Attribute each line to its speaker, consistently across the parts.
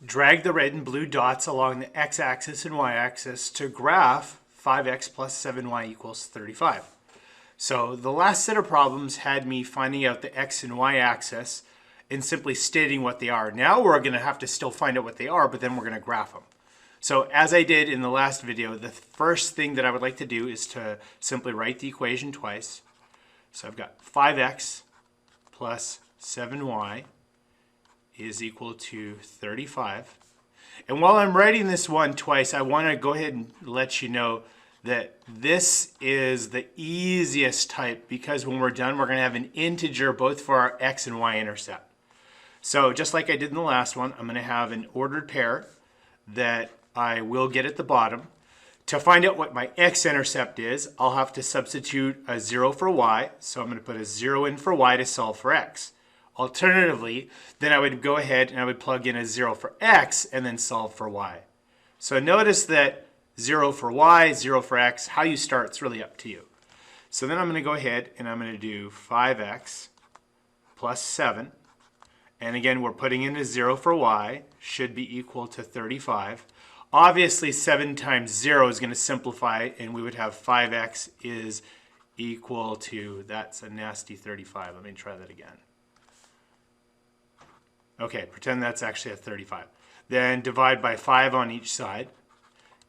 Speaker 1: Drag the red and blue dots along the x-axis and y-axis to graph 5x plus 7y equals 35. So the last set of problems had me finding out the x and y-axis and simply stating what they are. Now we're going to have to still find out what they are, but then we're going to graph them. So as I did in the last video, the first thing that I would like to do is to simply write the equation twice. So I've got 5x plus 7y is equal to 35. And while I'm writing this one twice, I want to go ahead and let you know that this is the easiest type, because when we're done, we're going to have an integer both for our x and y intercept. So just like I did in the last one, I'm going to have an ordered pair that I will get at the bottom. To find out what my x-intercept is, I'll have to substitute a 0 for y. So I'm going to put a 0 in for y to solve for x. Alternatively, then I would go ahead and I would plug in a 0 for x and then solve for y. So notice that 0 for y, 0 for x, how you start is really up to you. So then I'm going to go ahead and I'm going to do 5x plus 7. And again, we're putting in a 0 for y, should be equal to 35. Obviously, 7 times 0 is going to simplify, and we would have 5x is equal to, that's a nasty 35. Let me try that again. Okay, pretend that's actually a 35. Then divide by 5 on each side,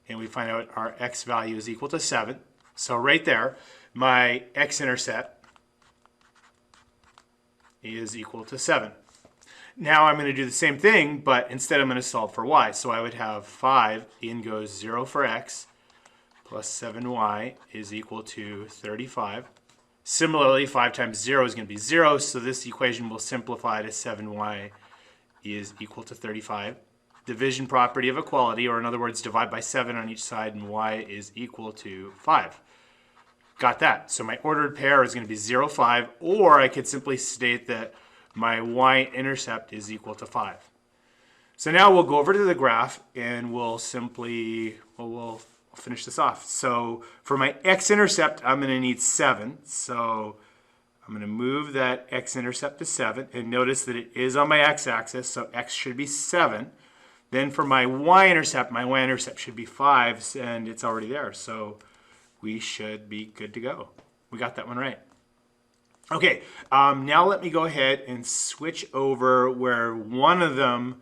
Speaker 1: and we find out our x value is equal to 7. So right there, my x-intercept is equal to 7. Now I'm going to do the same thing, but instead I'm going to solve for y. So I would have 5, in goes 0 for x, plus 7y is equal to 35. Similarly, 5 times 0 is going to be 0, so this equation will simplify to 7y is equal to 35. Division property of equality, or in other words, divide by 7 on each side, and y is equal to 5. Got that. So my ordered pair is going to be 0, 5, or I could simply state that my y-intercept is equal to 5. So now we'll go over to the graph and we'll simply, we'll finish this off. So for my x-intercept, I'm going to need 7. So I'm going to move that x-intercept to 7. And notice that it is on my x-axis, so x should be 7. Then for my y-intercept should be 5, and it's already there. So we should be good to go. We got that one right. Okay, now let me go ahead and switch over where one of them,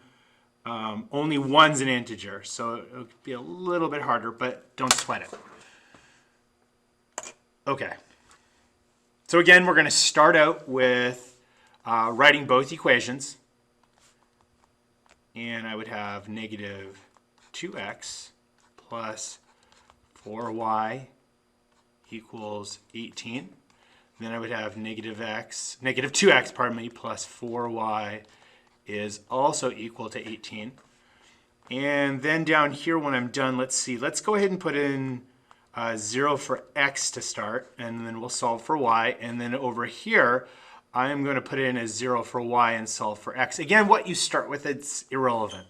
Speaker 1: only one's an integer. So it'll be a little bit harder, but don't sweat it. Okay. So again, we're going to start out with writing both equations. And I would have negative 2x plus 4y equals 18. Then I would have negative 2x, pardon me, plus 4y is also equal to 18. And then down here when I'm done, let's see. Let's go ahead and put in 0 for x to start, and then we'll solve for y. And then over here, I'm going to put in a 0 for y and solve for x. Again, what you start with, it's irrelevant.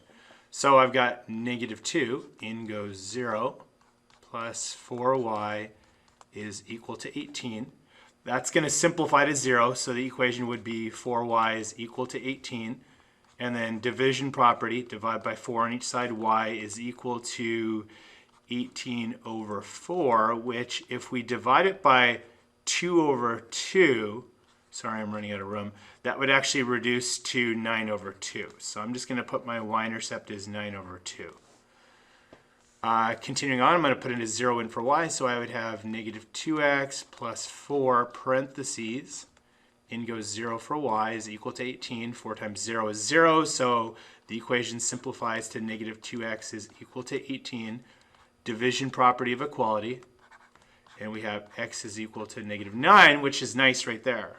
Speaker 1: So I've got negative 2, in goes 0, plus 4y is equal to 18. That's going to simplify to 0, so the equation would be 4y is equal to 18. And then division property, divide by 4 on each side, y is equal to 18 over 4, which if we divide it by 2 over 2, sorry, I'm running out of room, that would actually reduce to 9 over 2. So I'm just going to put my y-intercept as 9 over 2. Continuing on, I'm going to put in a 0 in for y, so I would have negative 2x plus 4 parentheses. In goes 0 for y is equal to 18. 4 times 0 is 0, so the equation simplifies to negative 2x is equal to 18. Division property of equality. And we have x is equal to negative 9, which is nice right there.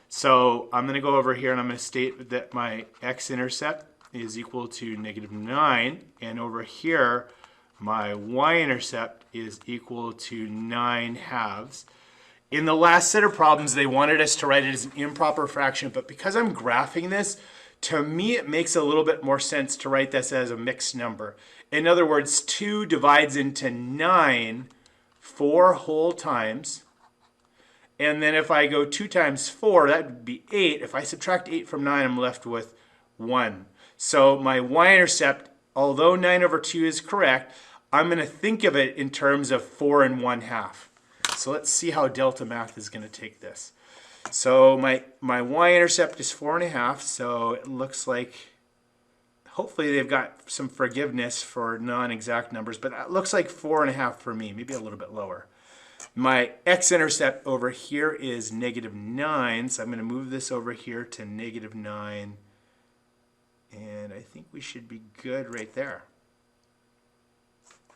Speaker 1: So I'm going to go over here and I'm going to state that my x-intercept is equal to negative 9. And over here, my y-intercept is equal to 9 halves. In the last set of problems, they wanted us to write it as an improper fraction, but because I'm graphing this, to me it makes a little bit more sense to write this as a mixed number. In other words, 2 divides into 9 4 whole times. And then if I go 2 times 4, that would be 8. If I subtract 8 from 9, I'm left with 1. So my y-intercept, although 9 over 2 is correct, I'm going to think of it in terms of 4 and 1/2. So let's see how delta math is going to take this. So my y-intercept is 4.5, so it looks like hopefully they've got some forgiveness for non-exact numbers, but that looks like 4.5 for me, maybe a little bit lower. My x-intercept over here is -9, so I'm going to move this over here to -9, and I think we should be good right there.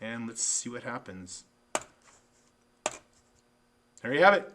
Speaker 1: And let's see what happens. There you have it.